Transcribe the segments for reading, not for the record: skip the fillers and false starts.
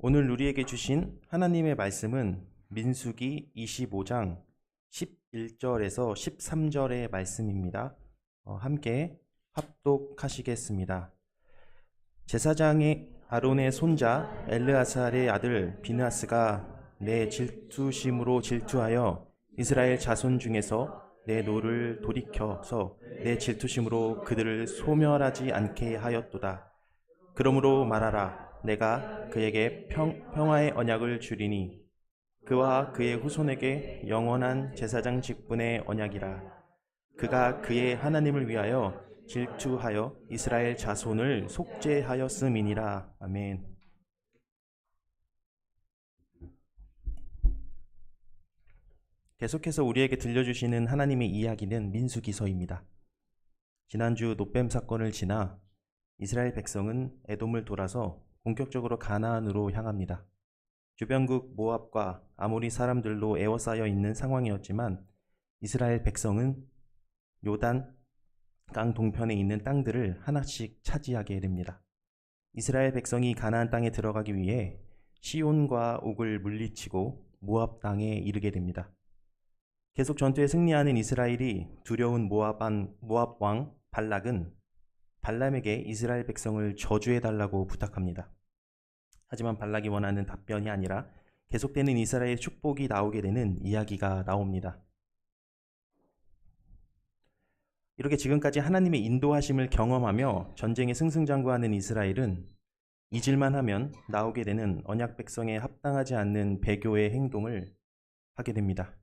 오늘 우리에게 주신 하나님의 말씀은 민수기 25장 11절에서 13절의 말씀입니다. 함께 합독하시겠습니다. 제사장의 아론의 손자 엘르아살의 아들 비느하스가 내 질투심으로 질투하여 이스라엘 자손 중에서 내 노를 돌이켜서 내 질투심으로 그들을 소멸하지 않게 하였도다. 그러므로 말하라. 내가 그에게 평화의 언약을 주리니 그와 그의 후손에게 영원한 제사장 직분의 언약이라. 그가 그의 하나님을 위하여 질투하여 이스라엘 자손을 속죄하였음이니라. 아멘. 계속해서 우리에게 들려주시는 하나님의 이야기는 민수기서입니다. 지난주 놋뱀 사건을 지나 이스라엘 백성은 에돔을 돌아서 본격적으로 가나안으로 향합니다. 주변국 모압과 아모리 사람들로 에워싸여 있는 상황이었지만 이스라엘 백성은 요단 강 동편에 있는 땅들을 하나씩 차지하게 됩니다. 이스라엘 백성이 가나안 땅에 들어가기 위해 시온과 옥을 물리치고 모압 땅에 이르게 됩니다. 계속 전투에 승리하는 이스라엘이 두려운 모압 왕 발락은 발람에게 이스라엘 백성을 저주해달라고 부탁합니다. 하지만 발락이 원하는 답변이 아니라 계속되는 이스라엘의 축복이 나오게 되는 이야기가 나옵니다. 이렇게 지금까지 하나님의 인도하심을 경험하며 전쟁에 승승장구하는 이스라엘은 잊을만 하면 나오게 되는 언약 백성에 합당하지 않는 배교의 행동을 하게 됩니다.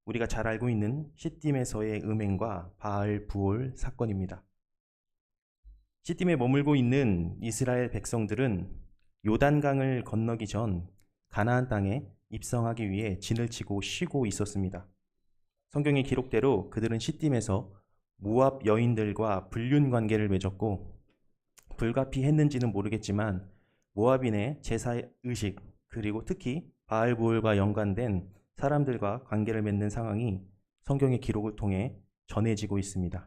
우리가 잘 알고 있는 시딤에서의 음행과 바알 부올 사건입니다. 시딤에 머물고 있는 이스라엘 백성들은 요단강을 건너기 전 가나안 땅에 입성하기 위해 진을 치고 쉬고 있었습니다. 성경의 기록대로 그들은 시딤에서 모압 여인들과 불륜 관계를 맺었고, 불가피했는지는 모르겠지만 모압인의 제사의식 그리고 특히 바알부올과 연관된 사람들과 관계를 맺는 상황이 성경의 기록을 통해 전해지고 있습니다.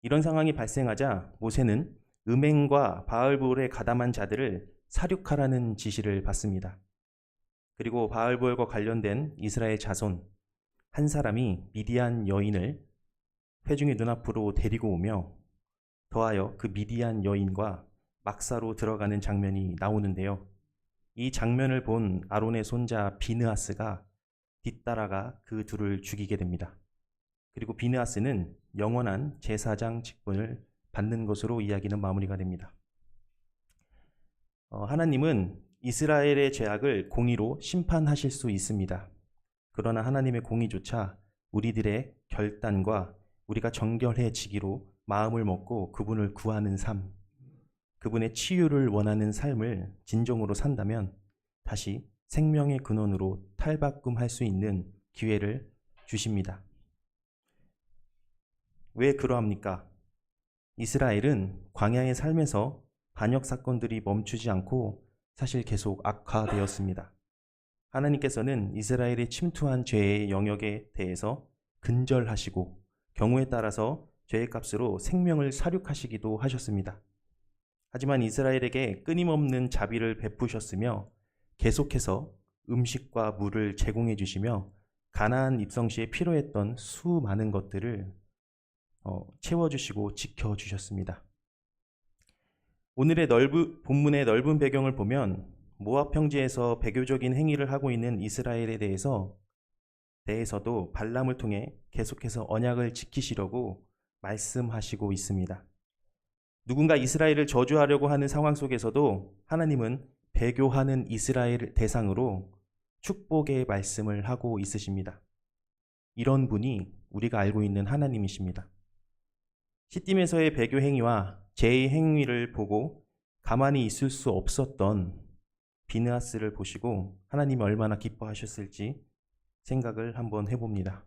이런 상황이 발생하자 모세는 음행과 바알부올에 가담한 자들을 사륙하라는 지시를 받습니다. 그리고 바알부올과 관련된 이스라엘 자손 한 사람이 미디안 여인을 회중의 눈앞으로 데리고 오며 더하여 그 미디안 여인과 막사로 들어가는 장면이 나오는데요. 이 장면을 본 아론의 손자 비느하스가 뒤따라가 그 둘을 죽이게 됩니다. 그리고 비느하스는 영원한 제사장 직분을 받는 것으로 이야기는 마무리가 됩니다. 하나님은 이스라엘의 죄악을 공의로 심판하실 수 있습니다. 그러나 하나님의 공의조차 우리들의 결단과 우리가 정결해지기로 마음을 먹고 그분을 구하는 삶, 그분의 치유를 원하는 삶을 진정으로 산다면 다시 생명의 근원으로 탈바꿈할 수 있는 기회를 주십니다. 왜 그러합니까? 이스라엘은 광야의 삶에서 반역 사건들이 멈추지 않고 사실 계속 악화되었습니다. 하나님께서는 이스라엘이 침투한 죄의 영역에 대해서 근절하시고 경우에 따라서 죄의 값으로 생명을 사륙하시기도 하셨습니다. 하지만 이스라엘에게 끊임없는 자비를 베푸셨으며 계속해서 음식과 물을 제공해 주시며 가나안 입성 시에 필요했던 수많은 것들을 채워주시고 지켜주셨습니다. 오늘의 본문의 넓은 배경을 보면 모압 평지에서 배교적인 행위를 하고 있는 이스라엘에 대해서도 발람을 통해 계속해서 언약을 지키시려고 말씀하시고 있습니다. 누군가 이스라엘을 저주하려고 하는 상황 속에서도 하나님은 배교하는 이스라엘 대상으로 축복의 말씀을 하고 있으십니다. 이런 분이 우리가 알고 있는 하나님이십니다. 시딤에서의 배교 행위와 제의 행위를 보고 가만히 있을 수 없었던 비느하스를 보시고 하나님이 얼마나 기뻐하셨을지 생각을 한번 해봅니다.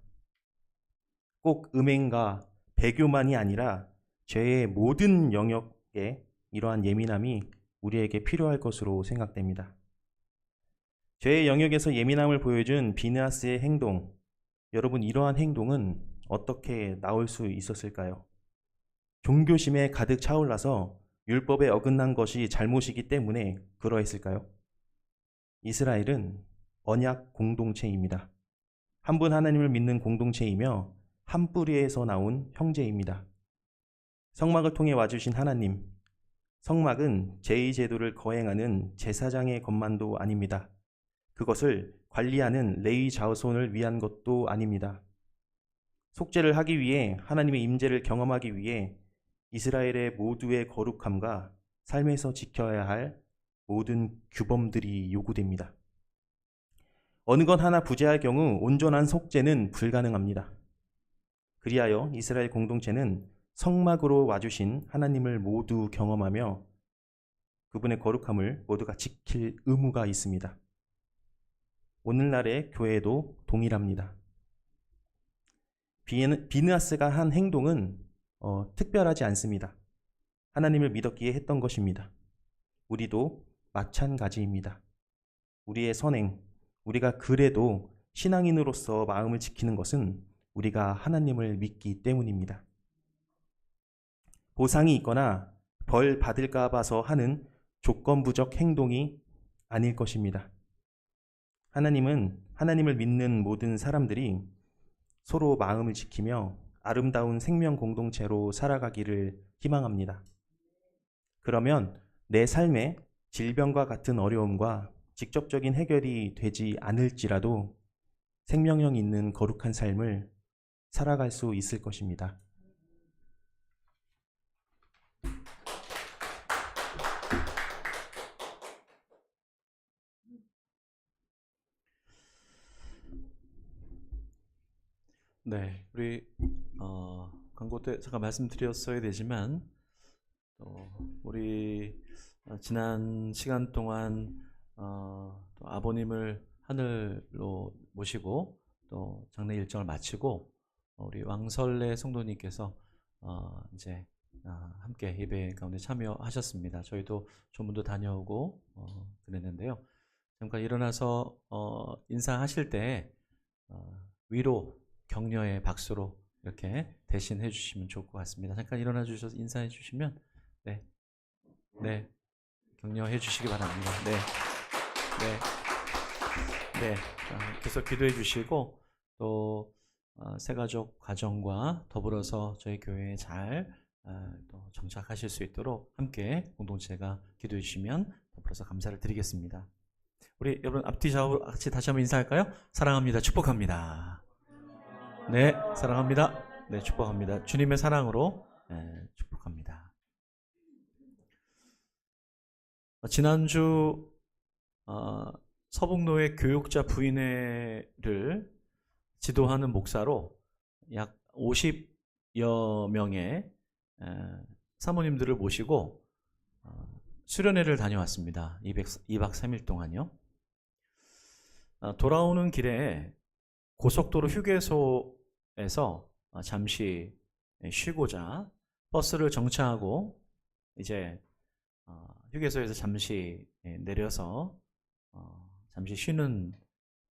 꼭 음행과 배교만이 아니라 죄의 모든 영역에 이러한 예민함이 우리에게 필요할 것으로 생각됩니다. 죄의 영역에서 예민함을 보여준 비느하스의 행동, 여러분 이러한 행동은 어떻게 나올 수 있었을까요? 종교심에 가득 차올라서 율법에 어긋난 것이 잘못이기 때문에 그러했을까요? 이스라엘은 언약 공동체입니다. 한 분 하나님을 믿는 공동체이며 한 뿌리에서 나온 형제입니다. 성막을 통해 와주신 하나님, 성막은 제2제도를 거행하는 제사장의 것만도 아닙니다. 그것을 관리하는 레위 자손을 위한 것도 아닙니다. 속죄를 하기 위해 하나님의 임재를 경험하기 위해 이스라엘의 모두의 거룩함과 삶에서 지켜야 할 모든 규범들이 요구됩니다. 어느 것 하나 부재할 경우 온전한 속죄는 불가능합니다. 그리하여 이스라엘 공동체는 성막으로 와주신 하나님을 모두 경험하며 그분의 거룩함을 모두가 지킬 의무가 있습니다. 오늘날의 교회도 동일합니다. 비느하스가 한 행동은 특별하지 않습니다. 하나님을 믿었기에 했던 것입니다. 우리도 마찬가지입니다. 우리의 선행, 우리가 그래도 신앙인으로서 마음을 지키는 것은 우리가 하나님을 믿기 때문입니다. 보상이 있거나 벌 받을까 봐서 하는 조건부적 행동이 아닐 것입니다. 하나님은 하나님을 믿는 모든 사람들이 서로 마음을 지키며 아름다운 생명 공동체로 살아가기를 희망합니다. 그러면 내 삶에 질병과 같은 어려움과 직접적인 해결이 되지 않을지라도 생명력 있는 거룩한 삶을 살아갈 수 있을 것입니다. 네, 우리 광고 때 잠깐 말씀드렸어야 되지만 우리 지난 시간 동안 또 아버님을 하늘로 모시고 또 장례 일정을 마치고 우리 왕설례 성도님께서 이제 함께 예배 가운데 참여하셨습니다. 저희도 조문도 다녀오고 그랬는데요. 잠깐 일어나서 인사하실 때 위로 격려의 박수로 이렇게 대신해 주시면 좋을 것 같습니다. 잠깐 일어나 주셔서 인사해 주시면 네, 격려해 주시기 바랍니다. 네. 계속 기도해 주시고 또 새가족 가정과 더불어서 저희 교회에 잘 또 정착하실 수 있도록 함께 공동체가 기도해 주시면 더불어서 감사를 드리겠습니다. 우리 여러분 앞뒤 좌우 같이 다시 한번 인사할까요? 사랑합니다. 축복합니다. 네, 사랑합니다. 네, 축복합니다. 주님의 사랑으로 축복합니다. 지난주 서북로의 교육자 부인회를 지도하는 목사로 약 50여 명의 사모님들을 모시고 수련회를 다녀왔습니다. 2박 3일 동안요. 돌아오는 길에 고속도로 휴게소에서 잠시 쉬고자 버스를 정차하고 이제 휴게소에서 잠시 내려서 잠시 쉬는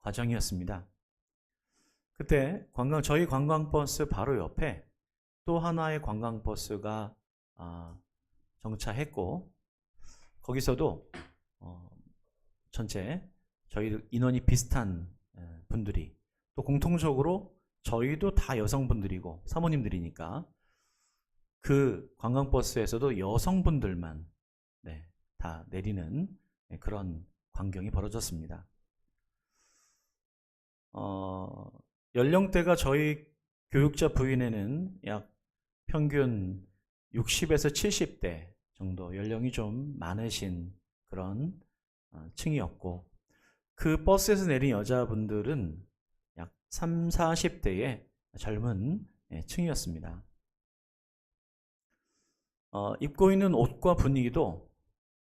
과정이었습니다. 그때 저희 관광버스 바로 옆에 또 하나의 관광버스가 정차했고 거기서도 전체 저희 인원이 비슷한 분들이 또 공통적으로 저희도 다 여성분들이고 사모님들이니까 그 관광버스에서도 여성분들만 다 내리는 그런 광경이 벌어졌습니다. 연령대가 저희 교육자 부인에는 약 평균 60에서 70대 정도 연령이 좀 많으신 그런 층이었고 그 버스에서 내린 여자분들은 약 3, 40대의 젊은 층이었습니다. 입고 있는 옷과 분위기도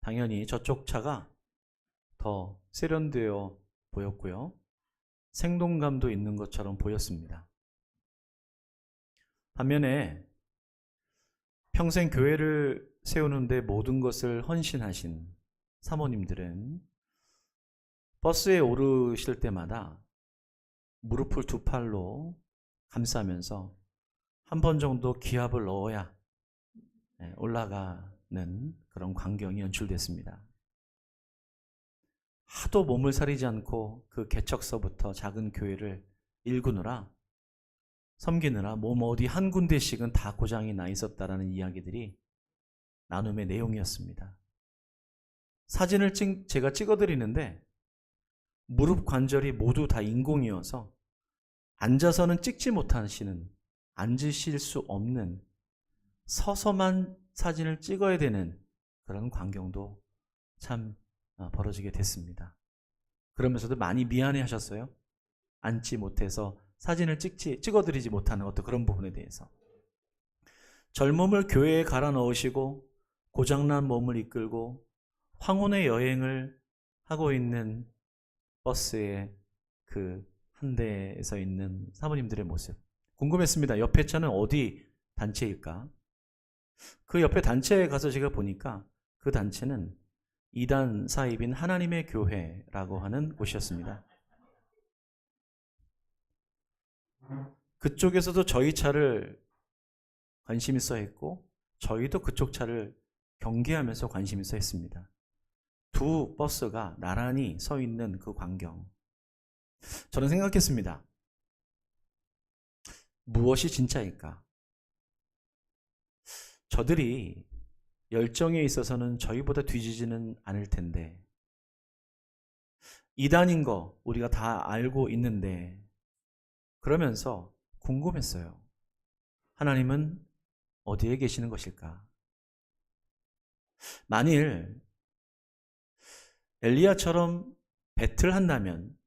당연히 저쪽 차가 더 세련되어 보였고요. 생동감도 있는 것처럼 보였습니다. 반면에 평생 교회를 세우는데 모든 것을 헌신하신 사모님들은 버스에 오르실 때마다 무릎을 두 팔로 감싸면서 한 번 정도 기합을 넣어야 올라가는 그런 광경이 연출됐습니다. 하도 몸을 사리지 않고 그 개척서부터 작은 교회를 일구느라 섬기느라 몸 어디 한 군데씩은 다 고장이 나 있었다라는 이야기들이 나눔의 내용이었습니다. 사진을 제가 찍어드리는데 무릎 관절이 모두 다 인공이어서 앉아서는 찍지 못하시는, 앉으실 수 없는, 서서만 사진을 찍어야 되는 그런 광경도 참 벌어지게 됐습니다. 그러면서도 많이 미안해 하셨어요. 앉지 못해서 사진을 찍어드리지 못하는 어떤 그런 부분에 대해서. 젊음을 교회에 갈아 넣으시고 고장난 몸을 이끌고 황혼의 여행을 하고 있는 버스의 그 한 대에서 있는 사모님들의 모습. 궁금했습니다. 옆에 차는 어디 단체일까? 그 옆에 단체에 가서 제가 보니까 그 단체는 이단 사입인 하나님의 교회라고 하는 곳이었습니다. 그쪽에서도 저희 차를 관심 있어 했고 저희도 그쪽 차를 경계하면서 관심 있어 했습니다. 두 버스가 나란히 서 있는 그 광경. 저는 생각했습니다. 무엇이 진짜일까? 저들이 열정에 있어서는 저희보다 뒤지지는 않을 텐데 이단인 거 우리가 다 알고 있는데 그러면서 궁금했어요. 하나님은 어디에 계시는 것일까? 만일 엘리야처럼 배틀한다면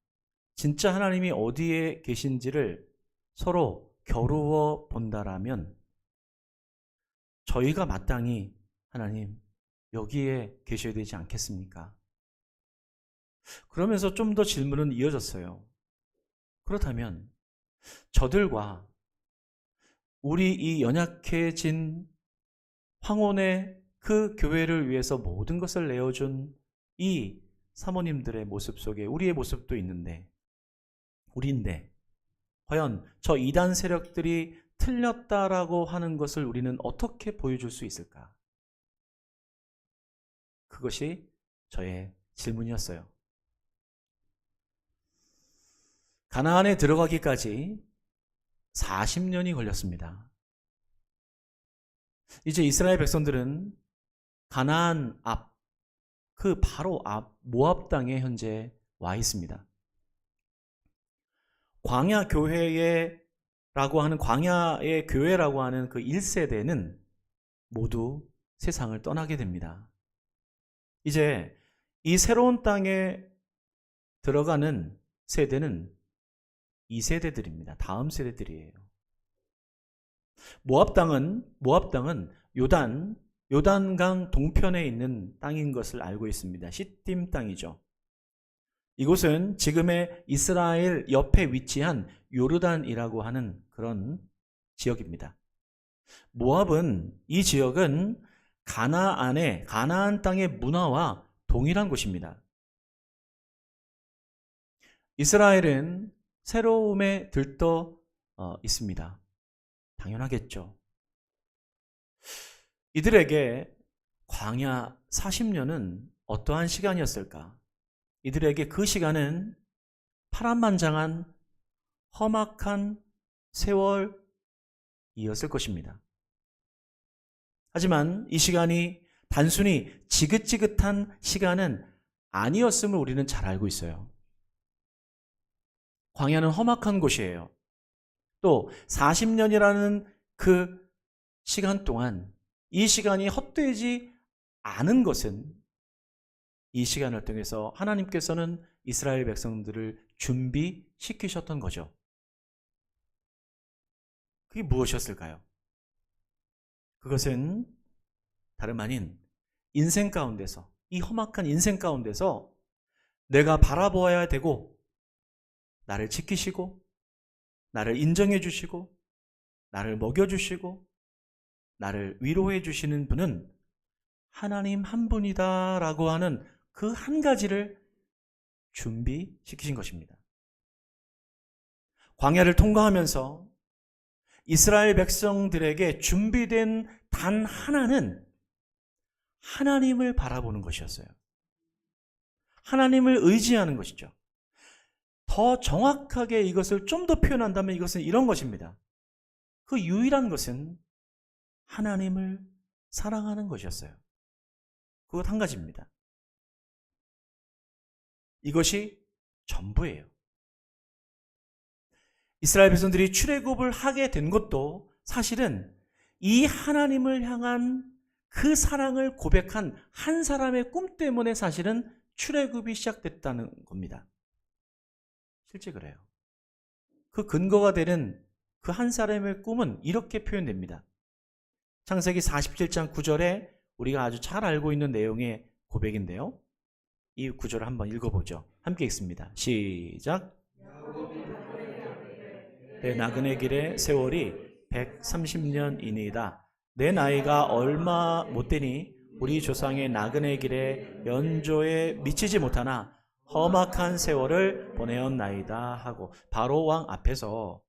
진짜 하나님이 어디에 계신지를 서로 겨루어 본다라면 저희가 마땅히 하나님 여기에 계셔야 되지 않겠습니까? 그러면서 좀 더 질문은 이어졌어요. 그렇다면 저들과 우리 이 연약해진 황혼의 그 교회를 위해서 모든 것을 내어준 이 사모님들의 모습 속에 우리의 모습도 있는데 우리인데 과연 저 이단 세력들이 틀렸다라고 하는 것을 우리는 어떻게 보여줄 수 있을까? 그것이 저의 질문이었어요. 가나안에 들어가기까지 40년이 걸렸습니다. 이제 이스라엘 백성들은 가나안 앞, 그 바로 앞 모압 땅에 현재 와 있습니다. 광야 교회라고 하는 광야의 교회라고 하는 그 1세대는 모두 세상을 떠나게 됩니다. 이제 이 새로운 땅에 들어가는 세대는 2세대들입니다. 다음 세대들이에요. 모압 땅은 요단강 동편에 있는 땅인 것을 알고 있습니다. 시딤 땅이죠. 이곳은 지금의 이스라엘 옆에 위치한 요르단이라고 하는 그런 지역입니다. 모압은 이 지역은 가나안 땅의 문화와 동일한 곳입니다. 이스라엘은 새로움에 들떠 있습니다. 당연하겠죠. 이들에게 광야 40년은 어떠한 시간이었을까? 이들에게 그 시간은 파란만장한 험악한 세월이었을 것입니다. 하지만 이 시간이 단순히 지긋지긋한 시간은 아니었음을 우리는 잘 알고 있어요. 광야는 험악한 곳이에요. 또 40년이라는 그 시간 동안 이 시간이 헛되지 않은 것은 이 시간을 통해서 하나님께서는 이스라엘 백성들을 준비시키셨던 거죠. 그게 무엇이었을까요? 그것은 다름 아닌 인생 가운데서, 이 험악한 인생 가운데서 내가 바라보아야 되고 나를 지키시고 나를 인정해 주시고 나를 먹여 주시고 나를 위로해 주시는 분은 하나님 한 분이다라고 하는 그 한 가지를 준비시키신 것입니다. 광야를 통과하면서 이스라엘 백성들에게 준비된 단 하나는 하나님을 바라보는 것이었어요. 하나님을 의지하는 것이죠. 더 정확하게 이것을 좀 더 표현한다면 이것은 이런 것입니다. 그 유일한 것은 하나님을 사랑하는 것이었어요. 그것 한 가지입니다. 이것이 전부예요. 이스라엘 백성들이 출애굽을 하게 된 것도 사실은 이 하나님을 향한 그 사랑을 고백한 한 사람의 꿈 때문에 사실은 출애굽이 시작됐다는 겁니다. 실제 그래요. 그 근거가 되는 그 한 사람의 꿈은 이렇게 표현됩니다. 창세기 47장 9절에 우리가 아주 잘 알고 있는 내용의 고백인데요. 이 구절을 한번 읽어보죠. 함께 읽습니다. 시작. 내 나그네 길의 세월이 130년이니이다. 내 나이가 얼마 못되니 우리 조상의 나그네 길의 연조에 미치지 못하나 험악한 세월을 보내었나이다 하고 바로 왕 앞에서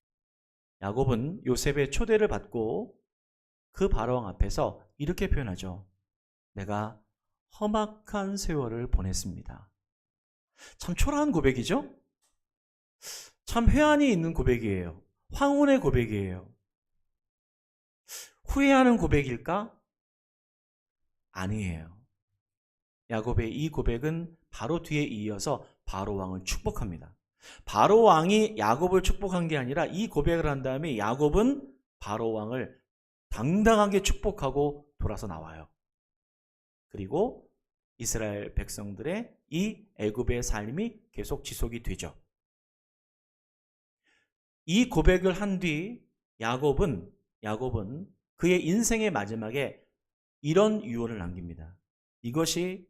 야곱은 요셉의 초대를 받고 그 바로 왕 앞에서 이렇게 표현하죠. 내가 험악한 세월을 보냈습니다. 참 초라한 고백이죠? 참 회한이 있는 고백이에요. 황혼의 고백이에요. 후회하는 고백일까? 아니에요. 야곱의 이 고백은 바로 뒤에 이어서 바로 왕을 축복합니다. 바로 왕이 야곱을 축복한 게 아니라 이 고백을 한 다음에 야곱은 바로 왕을 당당하게 축복하고 돌아서 나와요. 그리고 이스라엘 백성들의 이 애굽의 삶이 계속 지속이 되죠. 이 고백을 한 뒤 야곱은 그의 인생의 마지막에 이런 유언을 남깁니다. 이것이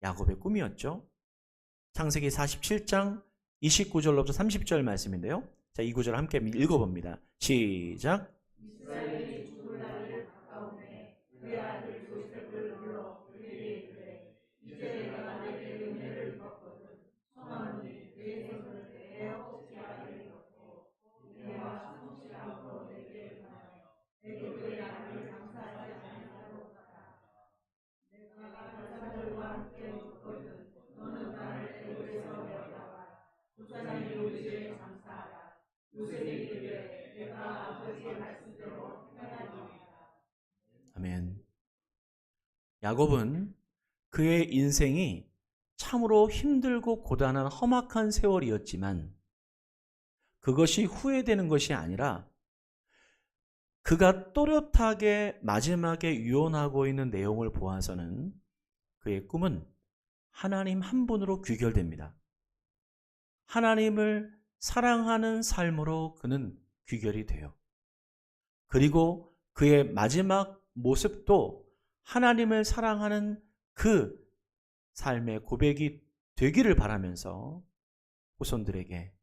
야곱의 꿈이었죠. 창세기 47장 29절로부터 30절 말씀인데요. 자, 이 구절 함께 읽어봅니다. 시작. 이스라엘이 죽을 날이 가까우매 그의 아들 요셉을 불러 그에게 이르되 이제 내가 내게 은혜를 입었거든. 청하노니 내 생을 내어 뽑지 않으리로고 내가 성실함으로 내게 응하여 내게 그의 아들을 장사하지 아니하리로다. 내가 여자들과 함께 묻거든 너는 나를 애굽에서 내어다가 부자의 요지에 장사하라. 요셉이 이르되 내가 아버지의 말씀대로 행하리이다. 아멘. 야곱은 그의 인생이 참으로 힘들고 고단한 험악한 세월이었지만 그것이 후회되는 것이 아니라 그가 또렷하게 마지막에 유언하고 있는 내용을 보아서는 그의 꿈은 하나님 한 분으로 귀결됩니다. 하나님을 사랑하는 삶으로 그는 귀결이 돼요. 그리고 그의 마지막 모습도 하나님을 사랑하는 그 삶의 고백이 되기를 바라면서 후손들에게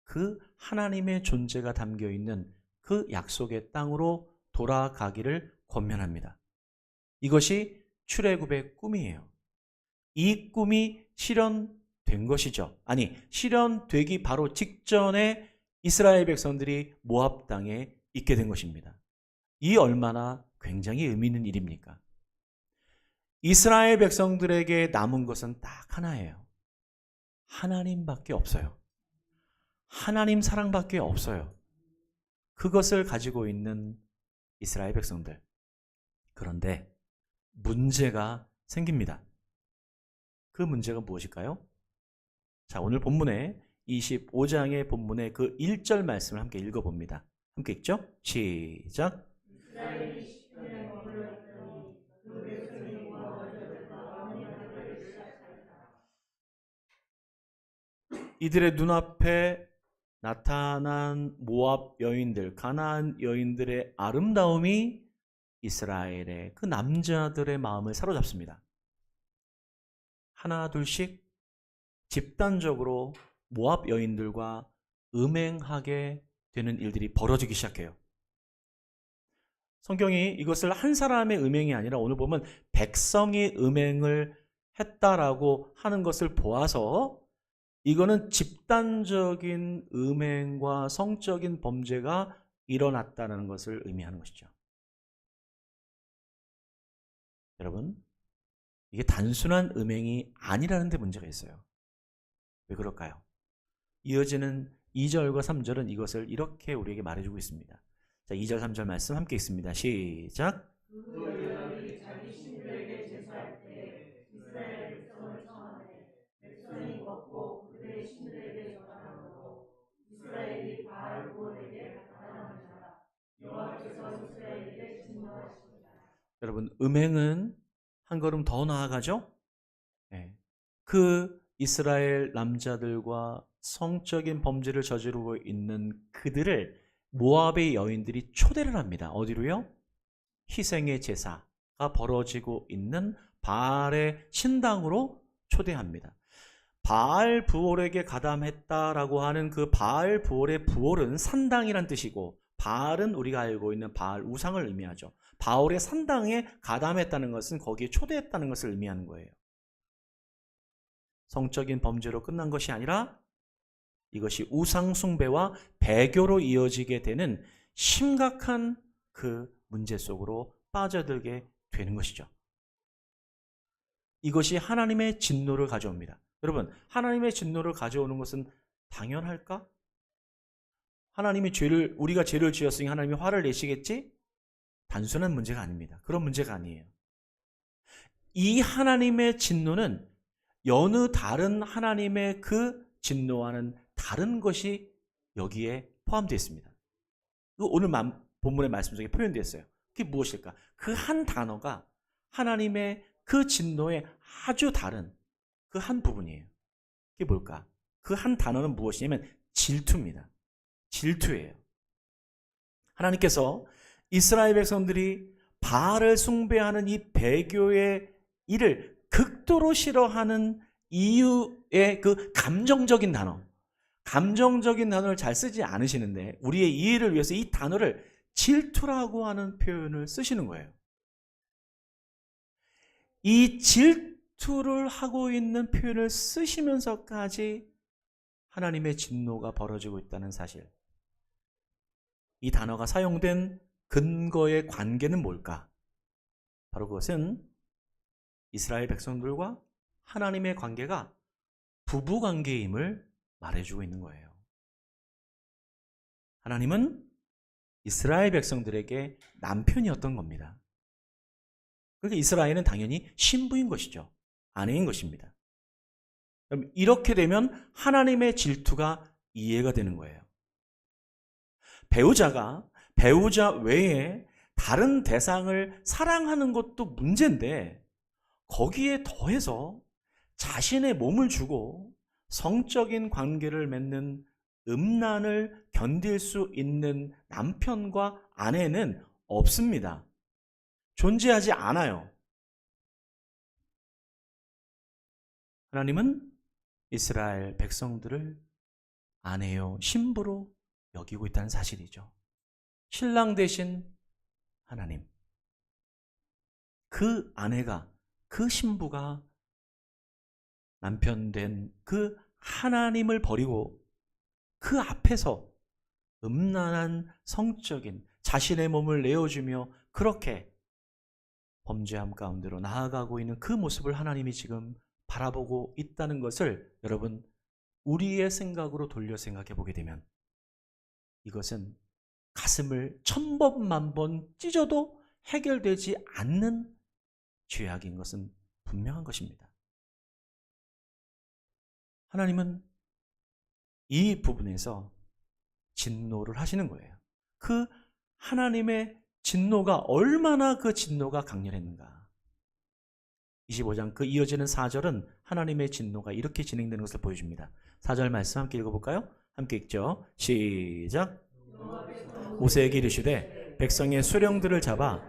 그 하나님의 존재가 담겨 있는 그 약속의 땅으로 돌아가기를 권면합니다. 이것이 출애굽의 꿈이에요. 이 꿈이 실현된 것이죠. 아니, 실현되기 바로 직전에 이스라엘 백성들이 모압 땅에 있게 된 것입니다. 이 얼마나 굉장히 의미 있는 일입니까? 이스라엘 백성들에게 남은 것은 딱 하나예요. 하나님밖에 없어요. 하나님 사랑밖에 없어요. 그것을 가지고 있는 이스라엘 백성들. 그런데 문제가 생깁니다. 그 문제가 무엇일까요? 자, 오늘 본문의 25장의 본문의 그 1절 말씀을 함께 읽어봅니다. 함께 읽죠? 시작. 이들의 눈앞에 나타난 모압 여인들, 가나안 여인들의 아름다움이 이스라엘의 그 남자들의 마음을 사로잡습니다. 하나 둘씩 집단적으로 모압 여인들과 음행하게 되는 일들이 벌어지기 시작해요. 성경이 이것을 한 사람의 음행이 아니라 오늘 보면 백성이 음행을 했다라고 하는 것을 보아서 이거는 집단적인 음행과 성적인 범죄가 일어났다는 것을 의미하는 것이죠. 여러분, 이게 단순한 음행이 아니라는 데 문제가 있어요. 왜 그럴까요? 이어지는 2절과 3절은 이것을 이렇게 우리에게 말해주고 있습니다. 자, 2절 3절 말씀 함께 읽습니다. 시작. 여러분, 음행은 한 걸음 더 나아가죠? 네. 그 이스라엘 남자들과 성적인 범죄를 저지르고 있는 그들을 모압의 여인들이 초대를 합니다. 어디로요? 희생의 제사가 벌어지고 있는 바알의 신당으로 초대합니다. 바알 부올에게 가담했다라고 하는 그 바알 부올의 부올은 산당이란 뜻이고, 바알은 우리가 알고 있는 바알 우상을 의미하죠. 바올의 산당에 가담했다는 것은 거기에 초대했다는 것을 의미하는 거예요. 성적인 범죄로 끝난 것이 아니라 이것이 우상 숭배와 배교로 이어지게 되는 심각한 그 문제 속으로 빠져들게 되는 것이죠. 이것이 하나님의 진노를 가져옵니다. 여러분, 하나님의 진노를 가져오는 것은 당연할까? 우리가 죄를 지었으니 하나님이 화를 내시겠지? 단순한 문제가 아닙니다. 그런 문제가 아니에요. 이 하나님의 진노는 여느 다른 하나님의 그 진노와는 다른 것이 여기에 포함되어 있습니다. 오늘 본문의 말씀 속에 표현되어 있어요. 그게 무엇일까? 그 한 단어가 하나님의 그 진노의 아주 다른 그 한 부분이에요. 그게 뭘까? 그 한 단어는 무엇이냐면 질투입니다. 질투예요. 하나님께서 이스라엘 백성들이 바알을 숭배하는 이 배교의 일을 극도로 싫어하는 이유의 그 감정적인 단어를 잘 쓰지 않으시는데 우리의 이해를 위해서 이 단어를 질투라고 하는 표현을 쓰시는 거예요. 이 질투를 하고 있는 표현을 쓰시면서까지 하나님의 진노가 벌어지고 있다는 사실. 이 단어가 사용된 근거의 관계는 뭘까? 바로 그것은 이스라엘 백성들과 하나님의 관계가 부부 관계임을 말해주고 있는 거예요. 하나님은 이스라엘 백성들에게 남편이었던 겁니다. 그러니까 이스라엘은 당연히 신부인 것이죠. 아내인 것입니다. 그럼 이렇게 되면 하나님의 질투가 이해가 되는 거예요. 배우자 외에 다른 대상을 사랑하는 것도 문제인데 거기에 더해서 자신의 몸을 주고 성적인 관계를 맺는 음란을 견딜 수 있는 남편과 아내는 없습니다. 존재하지 않아요. 하나님은 이스라엘 백성들을 아내요 신부로 여기고 있다는 사실이죠. 신랑 대신 하나님. 그 아내가, 그 신부가 남편 된 그 하나님을 버리고 그 앞에서 음란한 성적인 자신의 몸을 내어주며 그렇게 범죄함 가운데로 나아가고 있는 그 모습을 하나님이 지금 바라보고 있다는 것을 여러분 우리의 생각으로 돌려 생각해 보게 되면 이것은 가슴을 1000번 찢어도 해결되지 않는 죄악인 것은 분명한 것입니다. 하나님은 이 부분에서 진노를 하시는 거예요. 그 하나님의 진노가 얼마나 그 진노가 강렬했는가. 25장 그 이어지는 4절은 하나님의 진노가 이렇게 진행되는 것을 보여줍니다. 4절 말씀 함께 읽어볼까요? 함께 읽죠. 시작. 모세에게 이르시되 백성의 수령들을 잡아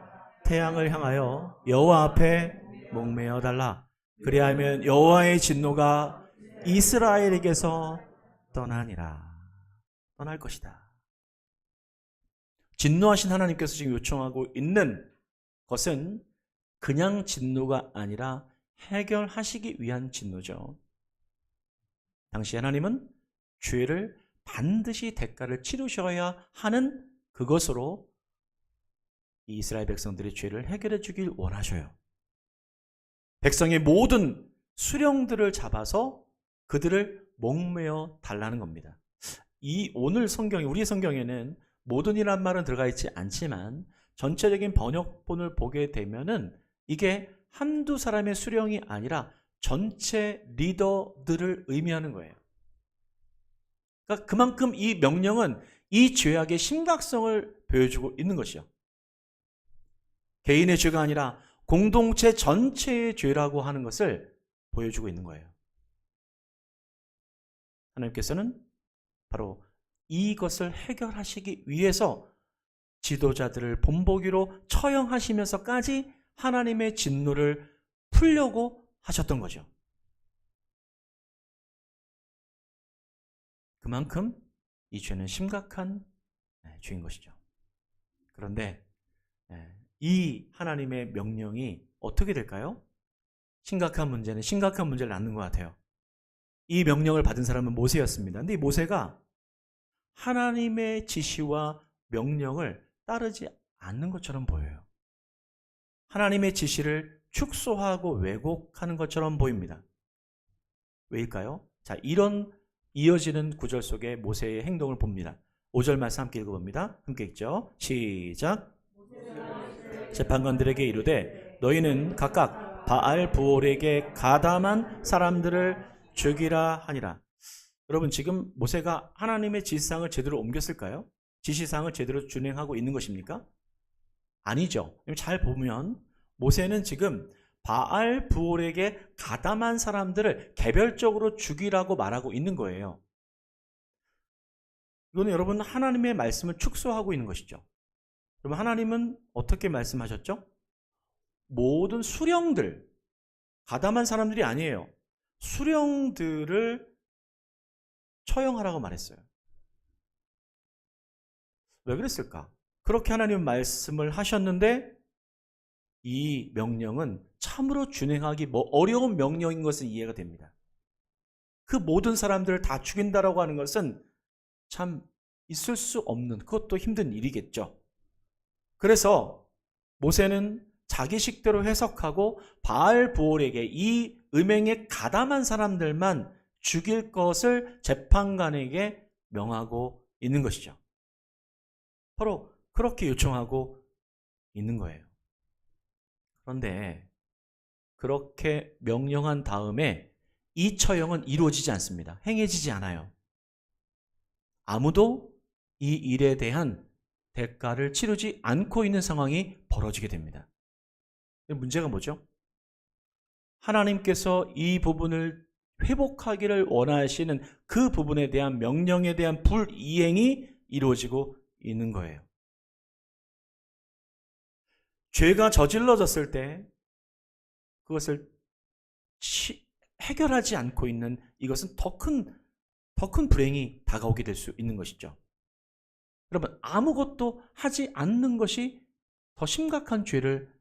태양을 향하여 여호와 앞에 목매어 달라. 그리하면 여호와의 진노가 이스라엘에게서 떠날 것이다. 진노하신 하나님께서 지금 요청하고 있는 것은 그냥 진노가 아니라 해결하시기 위한 진노죠. 당시 하나님은 죄를 반드시 대가를 치르셔야 하는 그것으로 이 이스라엘 백성들의 죄를 해결해 주길 원하셔요. 백성의 모든 수령들을 잡아서 그들을 목매어 달라는 겁니다. 이 오늘 성경에, 우리 성경에는 모든이란 말은 들어가 있지 않지만 전체적인 번역본을 보게 되면은 이게 한두 사람의 수령이 아니라 전체 리더들을 의미하는 거예요. 그러니까 그만큼 이 명령은 이 죄악의 심각성을 보여주고 있는 것이죠. 개인의 죄가 아니라 공동체 전체의 죄라고 하는 것을 보여주고 있는 거예요. 하나님께서는 바로 이것을 해결하시기 위해서 지도자들을 본보기로 처형하시면서까지 하나님의 진노를 풀려고 하셨던 거죠. 그만큼 이 죄는 심각한 죄인 것이죠. 그런데 이 하나님의 명령이 어떻게 될까요? 심각한 문제는 심각한 문제를 낳는 것 같아요. 이 명령을 받은 사람은 모세였습니다. 근데 이 모세가 하나님의 지시와 명령을 따르지 않는 것처럼 보여요. 하나님의 지시를 축소하고 왜곡하는 것처럼 보입니다. 왜일까요? 자, 이런 이어지는 구절 속에 모세의 행동을 봅니다. 5절 말씀 함께 읽어봅니다. 함께 읽죠. 시작. 재판관들에게 이르되 너희는 각각 바알 부올에게 가담한 사람들을 죽이라 하니라. 여러분, 지금 모세가 하나님의 지시사항을 제대로 옮겼을까요? 지시사항을 제대로 준행하고 있는 것입니까? 아니죠. 잘 보면 모세는 지금 바알 부올에게 가담한 사람들을 개별적으로 죽이라고 말하고 있는 거예요. 이거는 여러분 하나님의 말씀을 축소하고 있는 것이죠. 여러분, 하나님은 어떻게 말씀하셨죠? 모든 수령들, 가담한 사람들이 아니에요. 수령들을 처형하라고 말했어요. 왜 그랬을까? 그렇게 하나님 말씀을 하셨는데 이 명령은 참으로 준행하기 어려운 명령인 것은 이해가 됩니다. 그 모든 사람들을 다 죽인다라고 하는 것은 참 있을 수 없는, 그것도 힘든 일이겠죠. 그래서 모세는 자기식대로 해석하고 바알 부올에게 이 음행에 가담한 사람들만 죽일 것을 재판관에게 명하고 있는 것이죠. 바로 그렇게 요청하고 있는 거예요. 그런데 그렇게 명령한 다음에 이 처형은 이루어지지 않습니다. 행해지지 않아요. 아무도 이 일에 대한 대가를 치르지 않고 있는 상황이 벌어지게 됩니다. 문제가 뭐죠? 하나님께서 이 부분을 회복하기를 원하시는 그 부분에 대한 명령에 대한 불이행이 이루어지고 있는 거예요. 죄가 저질러졌을 때 그것을 해결하지 않고 있는 이것은 더 큰 불행이 다가오게 될 수 있는 것이죠. 여러분, 아무것도 하지 않는 것이 더 심각한 죄를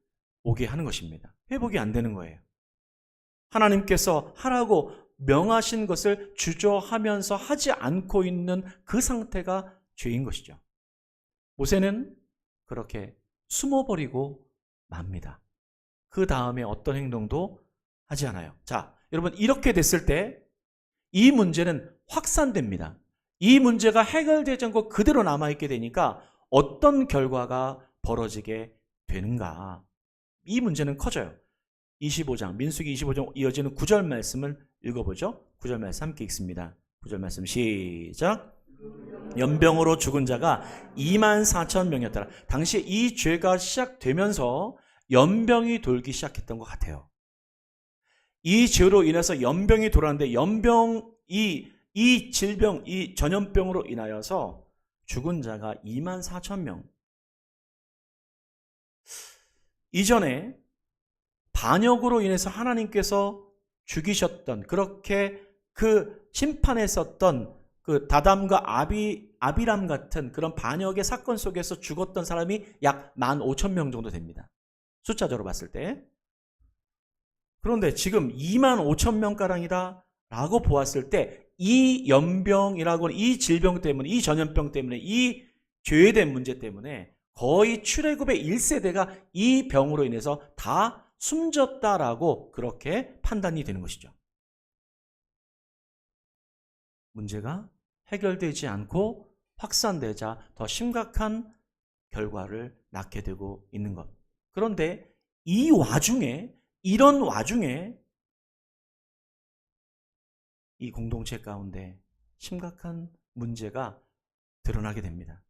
오게 하는 것입니다. 회복이 안 되는 거예요. 하나님께서 하라고 명하신 것을 주저하면서 하지 않고 있는 그 상태가 죄인 것이죠. 모세는 그렇게 숨어버리고 맙니다. 그 다음에 어떤 행동도 하지 않아요. 자, 여러분, 이렇게 됐을 때 이 문제는 확산됩니다. 이 문제가 해결되지 않고 그대로 남아있게 되니까 어떤 결과가 벌어지게 되는가? 이 문제는 커져요. 25장, 민수기 25장 이어지는 9절 말씀을 읽어보죠. 9절 말씀 함께 읽습니다. 9절 말씀 시작. 연병으로 죽은 자가 24,000명이었더라. 당시 이 죄가 시작되면서 연병이 돌기 시작했던 것 같아요. 이 죄로 인해서 연병이 돌았는데 이 질병, 이 전염병으로 인하여서 죽은 자가 24,000명. 이전에 반역으로 인해서 하나님께서 죽이셨던, 그렇게 그 심판했었던 그 다담과 아비람 같은 그런 반역의 사건 속에서 죽었던 사람이 약 15,000명 정도 됩니다. 숫자적으로 봤을 때. 그런데 지금 25,000명가량이다 라고 보았을 때 이 연병이라고 하는 이 질병 때문에, 이 전염병 때문에, 이 죄된 문제 때문에 거의 출애굽의 1세대가 이 병으로 인해서 다 숨졌다라고 그렇게 판단이 되는 것이죠. 문제가 해결되지 않고 확산되자 더 심각한 결과를 낳게 되고 있는 것. 그런데 이런 와중에 이 공동체 가운데 심각한 문제가 드러나게 됩니다.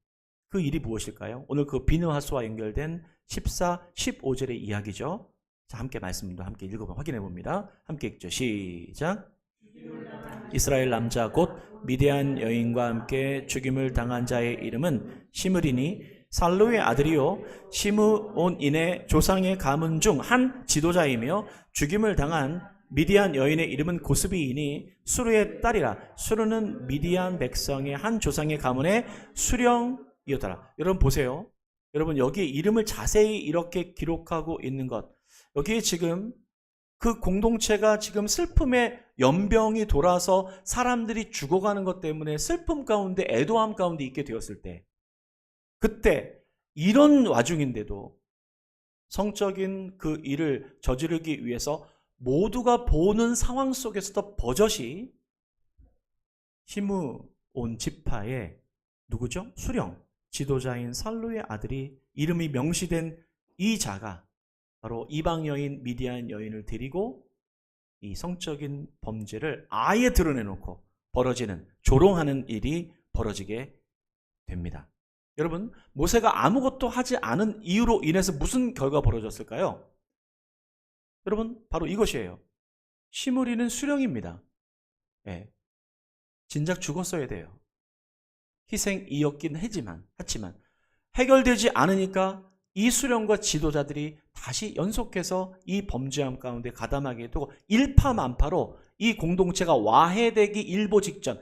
그 일이 무엇일까요? 오늘 그 비느하스와 연결된 14, 15절의 이야기죠. 자, 함께 말씀도 함께 읽어보면 확인해 봅니다. 함께 읽죠. 시작. 이스라엘 남자 곧 미디안 여인과 함께 죽임을 당한 자의 이름은 시므리니 살루의 아들이요 시므온인의 조상의 가문 중 한 지도자이며 죽임을 당한 미디안 여인의 이름은 고스비이니 수르의 딸이라. 수르는 미디안 백성의 한 조상의 가문의 수령이었더라. 여러분 보세요. 여러분 여기 이름을 자세히 이렇게 기록하고 있는 것. 여기에 지금 그 공동체가 지금 슬픔의 연병이 돌아서 사람들이 죽어가는 것 때문에 슬픔 가운데 애도함 가운데 있게 되었을 때, 그때 이런 와중인데도 성적인 그 일을 저지르기 위해서 모두가 보는 상황 속에서도 버젓이 시므온 지파의 누구죠? 수령, 지도자인 살루의 아들이 이름이 명시된 이 자가 바로 이방 여인 미디안 여인을 데리고 이 성적인 범죄를 아예 드러내놓고 벌어지는, 조롱하는 일이 벌어지게 됩니다. 여러분, 모세가 아무것도 하지 않은 이유로 인해서 무슨 결과가 벌어졌을까요? 여러분, 바로 이것이에요. 시므리는 수령입니다. 네. 진작 죽었어야 돼요. 희생이었긴 하지만 해결되지 않으니까 이 수령과 지도자들이 다시 연속해서 이 범죄함 가운데 가담하게 되고 일파만파로 이 공동체가 와해되기 일보 직전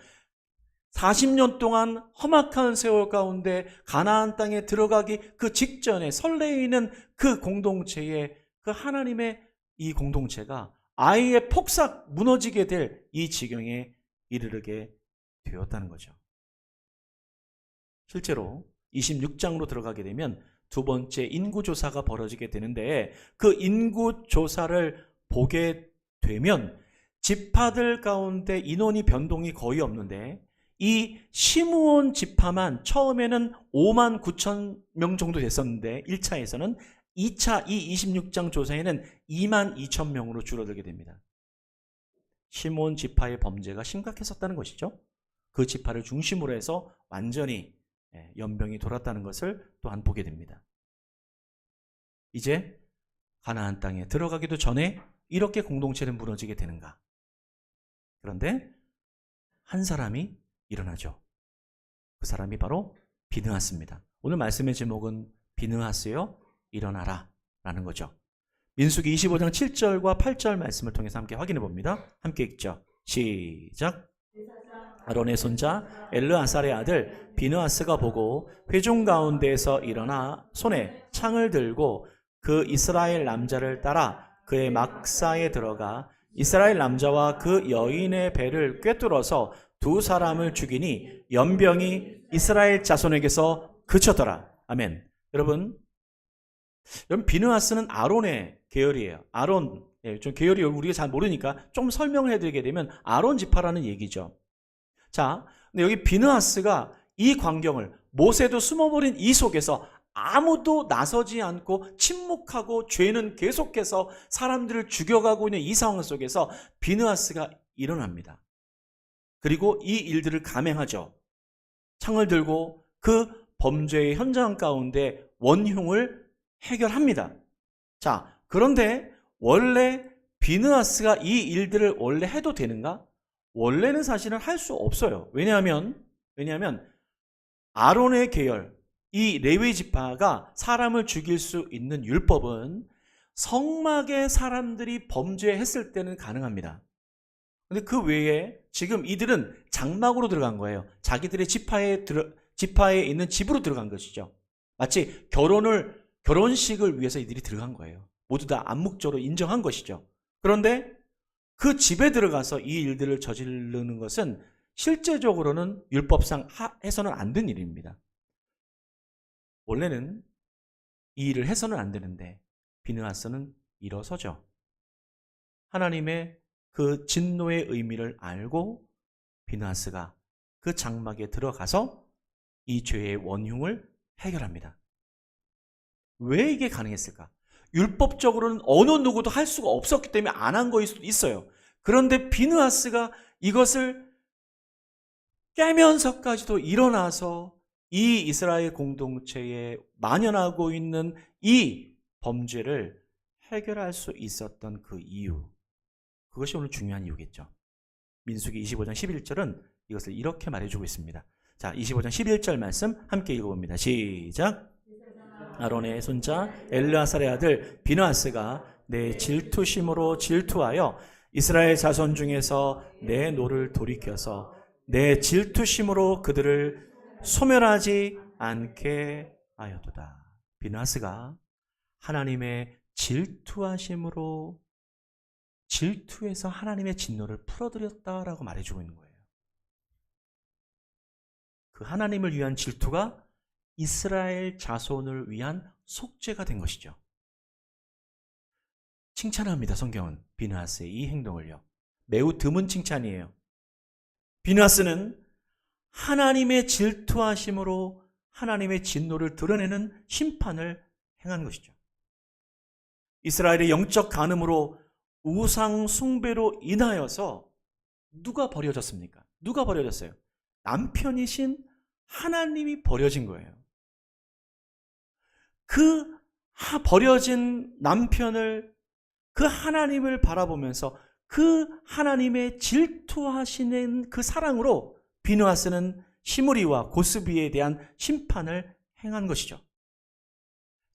40년 동안 험악한 세월 가운데 가나안 땅에 들어가기 그 직전에 설레이는 그 공동체의 그 하나님의 이 공동체가 아예 폭삭 무너지게 될 이 지경에 이르게 되었다는 거죠. 실제로 26장으로 들어가게 되면 두 번째 인구조사가 벌어지게 되는데, 그 인구조사를 보게 되면 지파들 가운데 인원이 변동이 거의 없는데 이 시므온 지파만 처음에는 5만 9천 명 정도 됐었는데 1차에서는 2차 이 26장 조사에는 2만 2천 명으로 줄어들게 됩니다. 시므온 지파의 범죄가 심각했었다는 것이죠. 그 지파를 중심으로 해서 완전히 연병이 돌았다는 것을 또한 보게 됩니다. 이제 가나안 땅에 들어가기도 전에 이렇게 공동체는 무너지게 되는가? 그런데 한 사람이 일어나죠. 그 사람이 바로 비느하스입니다. 오늘 말씀의 제목은 비느하스여 일어나라 라는 거죠. 민수기 25장 7절과 8절 말씀을 통해서 함께 확인해 봅니다. 함께 읽죠. 시작. 아론의 손자 엘르아살의 아들 비느하스가 보고 회중 가운데에서 일어나 손에 창을 들고 그 이스라엘 남자를 따라 그의 막사에 들어가 이스라엘 남자와 그 여인의 배를 꿰뚫어서 두 사람을 죽이니 연병이 이스라엘 자손에게서 그쳤더라. 아멘. 여러분 비느하스는 아론의 계열이에요. 아론, 좀 계열이 우리가 잘 모르니까 좀 설명을 해드리게 되면 아론 지파라는 얘기죠. 자, 근데 여기 비느하스가 이 광경을, 모세도 숨어버린 이 속에서 아무도 나서지 않고 침묵하고 죄는 계속해서 사람들을 죽여가고 있는 이 상황 속에서 비느하스가 일어납니다. 그리고 이 일들을 감행하죠. 창을 들고 그 범죄의 현장 가운데 원흉을 해결합니다. 자, 그런데 원래 비느하스가 이 일들을 원래 해도 되는가? 원래는 사실은 할 수 없어요. 왜냐하면 아론의 계열, 이 레위 지파가 사람을 죽일 수 있는 율법은 성막에 사람들이 범죄했을 때는 가능합니다. 근데 그 외에 지금 이들은 장막으로 들어간 거예요. 자기들의 지파에 있는 집으로 들어간 것이죠. 마치 결혼식을 위해서 이들이 들어간 거예요. 모두 다 암묵적으로 인정한 것이죠. 그런데 그 집에 들어가서 이 일들을 저지르는 것은 실제적으로는 율법상 해서는 안 된 일입니다. 원래는 이 일을 해서는 안 되는데 비느하스는 일어서죠. 하나님의 그 진노의 의미를 알고 비느하스가 그 장막에 들어가서 이 죄의 원흉을 해결합니다. 왜 이게 가능했을까? 율법적으로는 어느 누구도 할 수가 없었기 때문에 안 한 거일 수도 있어요. 그런데 비느하스가 이것을 깨면서까지도 일어나서 이 이스라엘 공동체에 만연하고 있는 이 범죄를 해결할 수 있었던 그 이유, 그것이 오늘 중요한 이유겠죠. 민수기 25장 11절은 이것을 이렇게 말해주고 있습니다. 자, 25장 11절 말씀 함께 읽어봅니다. 시작. 아론의 손자 엘르아살의 아들 비느하스가 내 질투심으로 질투하여 이스라엘 자손 중에서 내 노를 돌이켜서 내 질투심으로 그들을 소멸하지 않게 하였도다. 비느하스가 하나님의 질투하심으로 질투해서 하나님의 진노를 풀어드렸다라고 말해주고 있는 거예요. 그 하나님을 위한 질투가 이스라엘 자손을 위한 속죄가 된 것이죠. 칭찬합니다. 성경은 비느하스의 이 행동을요. 매우 드문 칭찬이에요. 비느하스는 하나님의 질투하심으로 하나님의 진노를 드러내는 심판을 행한 것이죠. 이스라엘의 영적 간음으로 우상 숭배로 인하여서 누가 버려졌습니까? 누가 버려졌어요? 남편이신 하나님이 버려진 거예요. 그 버려진 남편을, 그 하나님을 바라보면서 그 하나님의 질투하시는 그 사랑으로 비느하스는 시므리와 고스비에 대한 심판을 행한 것이죠.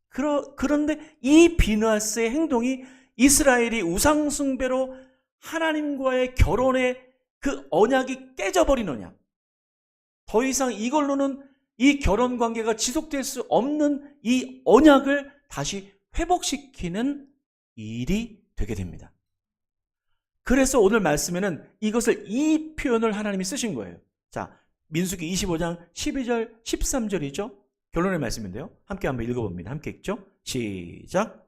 그런데 이 비느하스의 행동이 이스라엘이 우상숭배로 하나님과의 결혼의 그 언약이 깨져버린 언약, 더 이상 이걸로는 이 결혼 관계가 지속될 수 없는 이 언약을 다시 회복시키는 일이 되게 됩니다. 그래서 오늘 말씀에는 이것을, 이 표현을 하나님이 쓰신 거예요. 자, 민수기 25장 12절 13절이죠. 결론의 말씀인데요. 함께 한번 읽어봅니다. 함께 읽죠. 시작.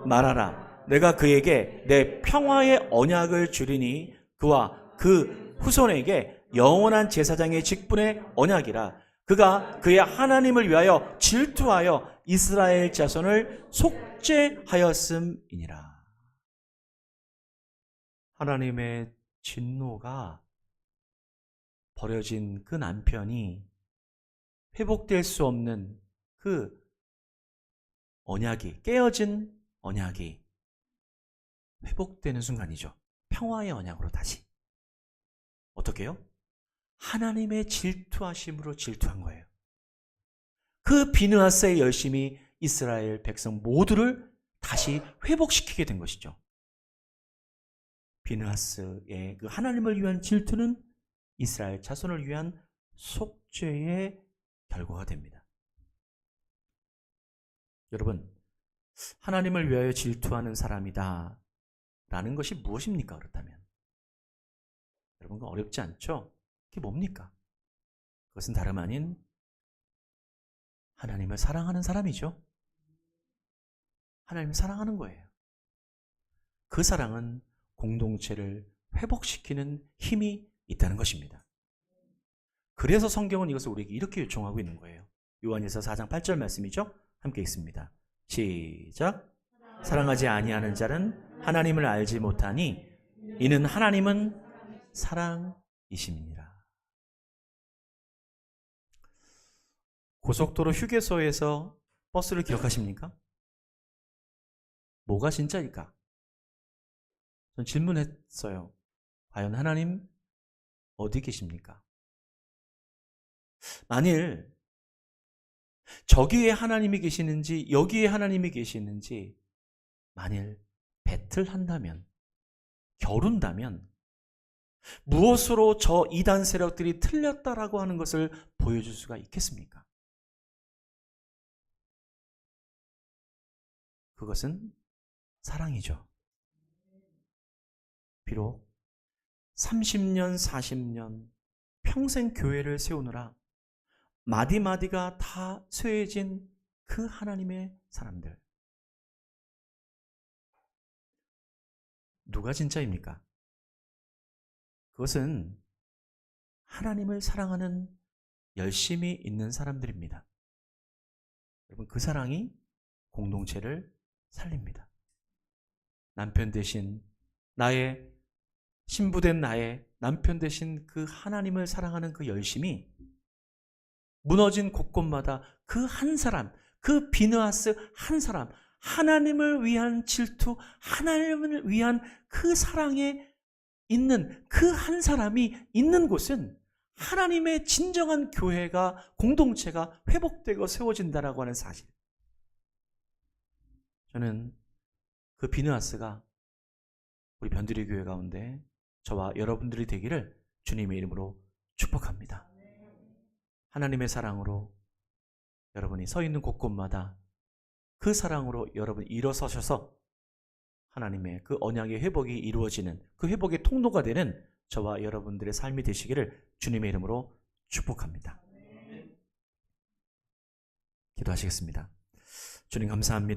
말하라. 내가 그에게 내 평화의 언약을 주리니 그와 그 후손에게 영원한 제사장의 직분의 언약이라. 그가 그의 하나님을 위하여 질투하여 이스라엘 자손을 속죄하였음이니라. 하나님의 진노가 버려진 그 남편이 회복될 수 없는 그 언약이, 깨어진 언약이 회복되는 순간이죠. 평화의 언약으로 다시. 어떻게 해요? 하나님의 질투하심으로 질투한 거예요. 그 비느하스의 열심이 이스라엘 백성 모두를 다시 회복시키게 된 것이죠. 비느하스의 그 하나님을 위한 질투는 이스라엘 자손을 위한 속죄의 결과가 됩니다. 여러분, 하나님을 위하여 질투하는 사람이다 라는 것이 무엇입니까? 그렇다면 여러분, 어렵지 않죠? 그게 뭡니까? 그것은 다름 아닌 하나님을 사랑하는 사람이죠. 하나님을 사랑하는 거예요. 그 사랑은 공동체를 회복시키는 힘이 있다는 것입니다. 그래서 성경은 이것을 우리에게 이렇게 요청하고 있는 거예요. 요한일서 4장 8절 말씀이죠. 함께 읽습니다. 시작. 사랑하지 아니하는 자는 하나님을 알지 못하니 이는 하나님은 사랑이심이니라. 고속도로 휴게소에서 버스를 기억하십니까? 뭐가 진짜일까? 전 질문했어요. 과연 하나님 어디 계십니까? 만일 저기에 하나님이 계시는지 여기에 하나님이 계시는지 만일 배틀한다면, 겨룬다면 무엇으로 저 이단 세력들이 틀렸다라고 하는 것을 보여줄 수가 있겠습니까? 그것은 사랑이죠. 비록 30년, 40년 평생 교회를 세우느라 마디마디가 다 쇠해진 그 하나님의 사람들, 누가 진짜입니까? 그것은 하나님을 사랑하는 열심이 있는 사람들입니다. 여러분, 그 사랑이 공동체를 살립니다. 남편 대신 나의 신부된 나의 남편 대신 그 하나님을 사랑하는 그 열심이 무너진 곳곳마다 그 한 사람, 그 비느하스 한 사람, 하나님을 위한 질투, 하나님을 위한 그 사랑에 있는 그 한 사람이 있는 곳은 하나님의 진정한 교회가, 공동체가 회복되고 세워진다라고 하는 사실. 저는 그 비느하스가 우리 변두리 교회 가운데 저와 여러분들이 되기를 주님의 이름으로 축복합니다. 하나님의 사랑으로 여러분이 서 있는 곳곳마다 그 사랑으로 여러분이 일어서셔서 하나님의 그 언약의 회복이 이루어지는 그 회복의 통로가 되는 저와 여러분들의 삶이 되시기를 주님의 이름으로 축복합니다. 기도하시겠습니다. 주님 감사합니다.